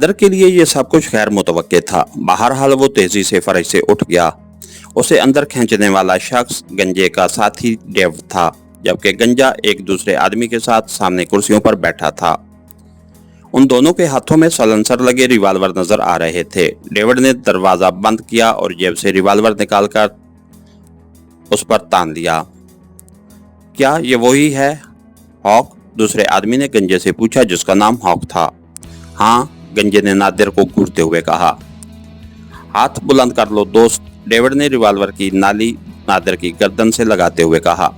नादिर के लिए ये सब कुछ गैर मुतवक्के था। बहरहाल वो तेजी से फर्श से उठ गया। उसे अंदर खींचने वाला शख्स गंजे का साथी डेव था, जबकि गंजा एक दूसरे आदमी के साथ सामने कुर्सियों पर बैठा था। उन दोनों के हाथों में सलंसर लगे रिवाल्वर नजर आ रहे थे। डेविड ने दरवाजा बंद किया और जेब से रिवाल्वर निकालकर उस पर तान लिया। क्या ये वही है, हॉक? दूसरे आदमी ने गंजे से पूछा, जिसका नाम हॉक था। हाँ, गंजे ने नादिर को घूरते हुए कहा। हाथ बुलंद कर लो दोस्त, डेविड ने रिवाल्वर की नाली नादिर की गर्दन से लगाते हुए कहा।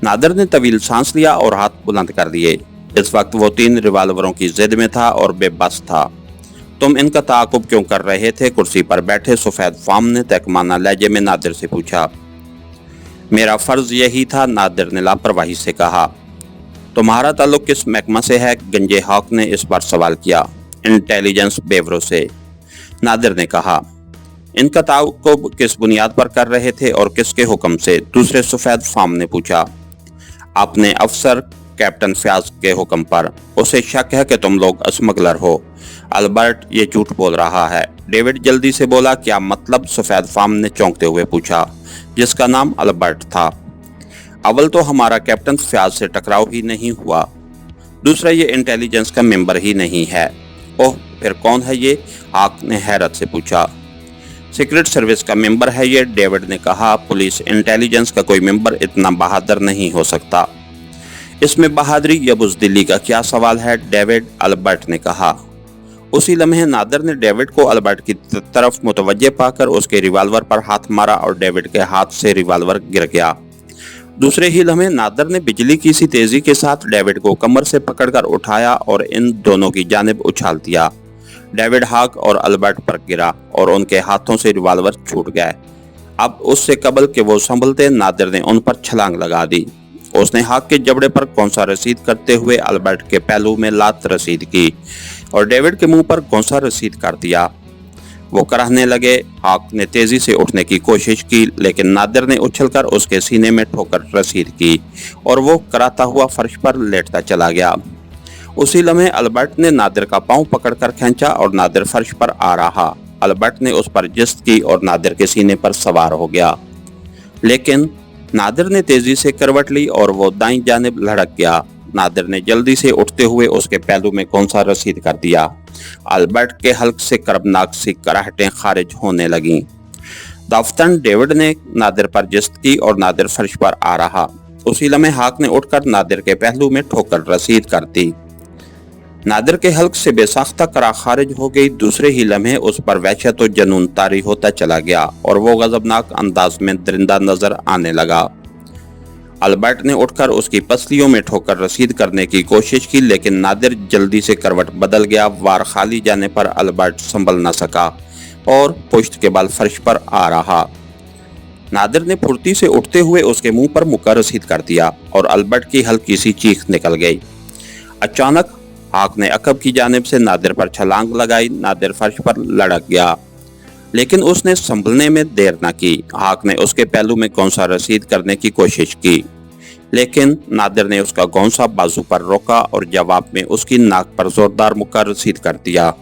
नादिर ने तवील सांस लिया और हाथ बुलंद कर लिए। इस वक्त वो 3 रिवाल्वरों की जिद में था और बेबस था। तुम इनका ताकुब क्यों कर रहे थे? कुर्सी पर बैठे सफेद फाम ने तहकमाना लहजे में नादिर से पूछा। मेरा फर्ज यही था, नादिर ने लापरवाही से कहा। तुम्हारा ताल्लुक किस महकमा से है? गंजे हॉक ने इस बार सवाल किया। इंटेलिजेंस ब्यूरो से, नादिर ने कहा। इनका ताकुब किस बुनियाद पर कर रहे थे और किसके हुक्म से? दूसरे सफेद फाम ने पूछा। अपने अफसर कैप्टन फ्याज के हुक्म पर। उसे शक है कि तुम लोग स्मगलर हो। अल्बर्ट ये झूठ बोल रहा है, डेविड जल्दी से बोला। क्या मतलब? सफेद फाम ने चौंकते हुए पूछा, जिसका नाम अल्बर्ट था। अव्वल तो हमारा कैप्टन फ्याज से टकराव ही नहीं हुआ, दूसरा ये इंटेलिजेंस का मेंबर ही नहीं है। ओह, फिर कौन है ये? हॉक ने हैरत से पूछा। सीक्रेट सर्विस का मेंबर है ये, डेविड ने कहा। पुलिस इंटेलिजेंस का कोई मेंबर इतना बहादुर नहीं हो सकता। इसमें बहादुरी या बुज़दिली का क्या सवाल है, डेविड? अल्बर्ट ने कहा। उसी लम्हे नादिर ने डेविड को अल्बर्ट की तरफ मुतवज्जे पाकर उसके रिवाल्वर पर हाथ मारा और डेविड के हाथ से रिवाल्वर गिर गया। दूसरे ही लम्हे नादिर ने बिजली की सी तेजी के साथ डेविड को कमर से पकड़कर उठाया और इन दोनों की जानिब उछाल दिया। डेविड हॉक और अल्बर्ट पर गिरा और उनके हाथों से रिवाल्वर छूट गए। अब उससे कबल के वो संभलते, नादिर ने उन पर छलांग लगा दी। उसने हॉक के जबड़े पर कौंसा रसीद करते हुए अल्बर्ट के पहलू में लात रसीद की और डेविड के मुंह पर कौंसा रसीद कर दिया। वो कराहने लगे। हॉक ने तेजी से उठने की कोशिश की, लेकिन नादिर ने उछलकर उसके सीने में ठोकर रसीद की और वो कराता हुआ फर्श पर लेटता चला गया। उसी लम्हे अल्बर्ट ने नादिर का पांव पकड़कर खींचा और नादिर फर्श पर आ रहा। अल्बर्ट ने उस पर जिस्त की और नादिर के सीने पर सवार हो गया, लेकिन नादिर ने तेजी से करवट ली और वो दाईं जानिब लढ़क गया। नादिर ने जल्दी से उठते हुए उसके पहलू में कौंसा रसीद कर दिया। अल्बर्ट के हल्क से कर्बनाक सी कराहटें खारिज होने लगीं। दफ्तन डेविड ने नादिर पर जिस्त की और नादिर फर्श पर आ रहा। उसी लम्हे हॉक ने उठकर नादिर के पहलू में ठोकर रसीद कर दी। नादिर के हल्क से बेसाख्ता करा खारिज हो गई। दूसरे ही लम्हे उस पर वहशत और जनून तारी होता चला गया और वो गजबनाक अंदाज में दरिंदा नजर आने लगा। अल्बर्ट ने उठकर उसकी पसलियों में ठोकर रसीद करने की कोशिश की, लेकिन नादिर जल्दी से करवट बदल गया। वार खाली जाने पर अल्बर्ट संभल न सका और पुश्त के बल फर्श पर आ रहा। नादिर ने फुर्ती से उठते हुए उसके मुंह पर मुक्का रसीद कर दिया और अल्बर्ट की हल्की सी चीख निकल गई। अचानक हॉक ने अकब की जानिब से नादिर पर छलांग लगाई। नादिर फर्श पर लड़क गया, लेकिन उसने संभलने में देर न की। हॉक ने उसके पहलू में कौंसा रसीद करने की कोशिश की, लेकिन नादिर ने उसका कौंसा बाजू पर रोका और जवाब में उसकी नाक पर जोरदार मुक्का रसीद कर दिया।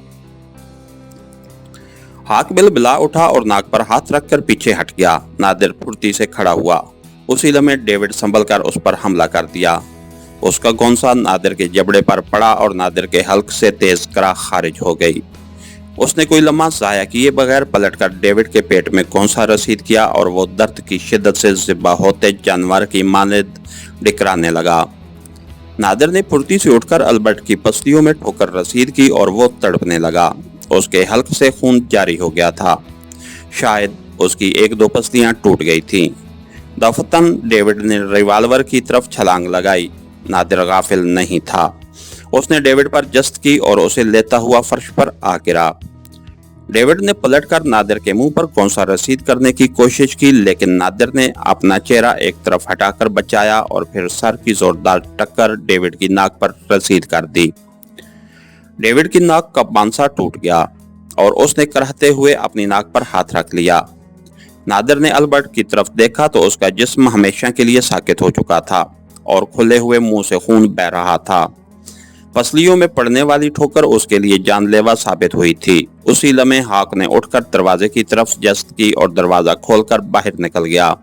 हॉक बिलबिला उठा और नाक पर हाथ रखकर पीछे हट गया। नादिर फुर्ती से खड़ा हुआ। उसी लम्हे डेविड संभल कर उस पर हमला कर दिया। उसका कौंसा नादिर के जबड़े पर पड़ा और नादिर के हल्क से तेज करा खारिज हो गई। उसने कोई लम्हा ज़ाया किए बगैर पलटकर डेविड के पेट में कौंसा रसीद किया और वो दर्द की शिद्दत से ज़िब्बा होते जानवर की मानद डिकराने लगा। नादिर ने फुर्ती से उठकर अल्बर्ट की पसलियों में ठोकर रसीद की और वो तड़पने लगा। उसके हल्क से खून जारी हो गया था। शायद उसकी 1-2 पसलियां टूट गई थीं। दफतन डेविड ने रिवाल्वर की तरफ छलांग लगाई। नादिर गाफिल नहीं था। उसने डेविड पर जस्त की और उसे लेता हुआ फर्श पर आ गिरा। डेविड ने पलटकर नादिर के मुंह पर कौंसा रसीद करने की कोशिश की, लेकिन नादिर ने अपना चेहरा एक तरफ हटाकर बचाया और फिर सर की जोरदार टक्कर डेविड की नाक पर रसीद कर दी। डेविड की नाक का बांसा टूट गया और उसने कराहते हुए अपनी नाक पर हाथ रख लिया। नादिर ने अल्बर्ट की तरफ देखा तो उसका जिस्म हमेशा के लिए साकित हो चुका था और खुले हुए मुंह से खून बह रहा था। पसलियों में पड़ने वाली ठोकर उसके लिए जानलेवा साबित हुई थी। उसी लम्हे हाक ने उठकर दरवाजे की तरफ जस्त की और दरवाजा खोलकर बाहर निकल गया।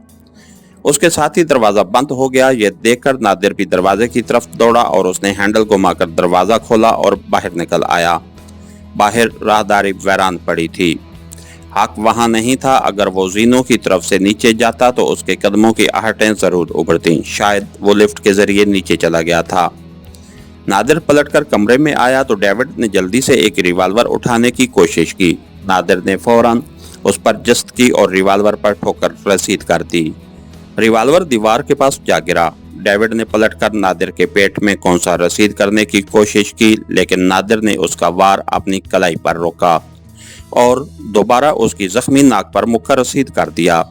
उसके साथ ही दरवाजा बंद हो गया। यह देखकर नादिर भी दरवाजे की तरफ दौड़ा और उसने हैंडल घुमाकर दरवाजा खोला और बाहर निकल आया। बाहर राहदारी वीरान पड़ी थी। हाक वहां नहीं था। अगर वो जीनों की तरफ से नीचे जाता तो उसके कदमों की आहटें जरूर उभरती। शायद वो लिफ्ट के जरिए नीचे चला गया था। नादिर पलटकर कमरे में आया तो डेविड ने जल्दी से एक रिवाल्वर उठाने की कोशिश की। नादिर ने फौरन उस पर जस्त की और रिवाल्वर पर ठोकर रसीद कर दी। रिवाल्वर दीवार के पास जा गिरा। डेविड ने पलटकर नादिर के पेट में कौन सा रसीद करने की कोशिश की, लेकिन नादिर ने उसका वार अपनी कलाई पर रोका और दोबारा उसकी जख्मी नाक पर मुक्का रसीद कर दिया।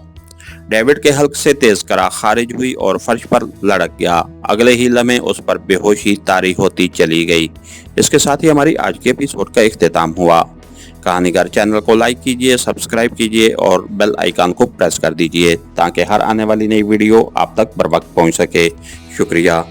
डेविड के हल्क से तेज करा खारिज हुई और फर्श पर लड़क गया। अगले ही लम्हे उस पर बेहोशी तारी होती चली गई। इसके साथ ही हमारी आज के एपिसोड का इख्तिताम हुआ। कहानीगर चैनल को लाइक कीजिए, सब्सक्राइब कीजिए और बेल आइकन को प्रेस कर दीजिए ताकि हर आने वाली नई वीडियो आप तक बर वक्त पहुंच सके। शुक्रिया।